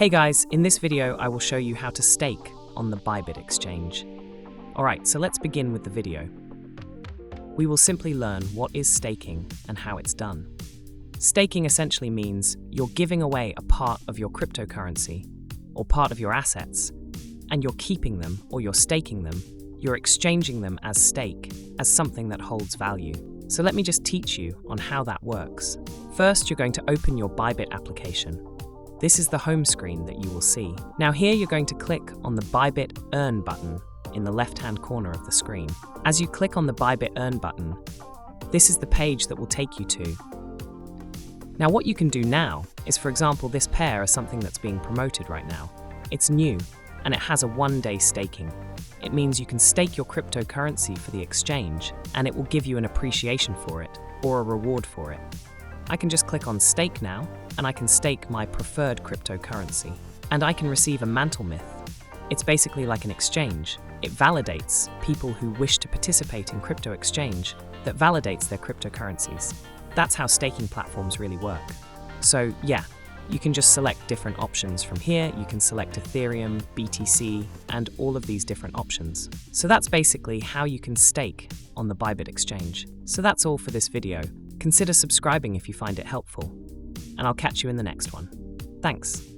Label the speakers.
Speaker 1: Hey guys, in this video I will show you how to stake on the Bybit exchange. Alright, so let's begin with the video. We will simply learn what is staking and how it's done. Staking essentially means you're giving away a part of your cryptocurrency or part of your assets, and you're keeping them or you're staking them. You're exchanging them as stake, as something that holds value. So let me just teach you on how that works. First, you're going to open your Bybit application. This is the home screen that you will see. Now here you're going to click on the Bybit Earn button in the left-hand corner of the screen. As you click on the Bybit Earn button, this is the page that will take you to. Now what you can do now is, for example, this pair is something that's being promoted right now. It's new and it has a one-day staking. It means you can stake your cryptocurrency for the exchange and it will give you an appreciation for it or a reward for it. I can just click on stake now and I can stake my preferred cryptocurrency. And I can receive a mantle myth. It's basically like an exchange. It validates people who wish to participate in crypto exchange that validates their cryptocurrencies. That's how staking platforms really work. So yeah, you can just select different options from here. You can select Ethereum, BTC, and all of these different options. So that's basically how you can stake on the Bybit exchange. So that's all for this video. Consider subscribing if you find it helpful, and I'll catch you in the next one. Thanks.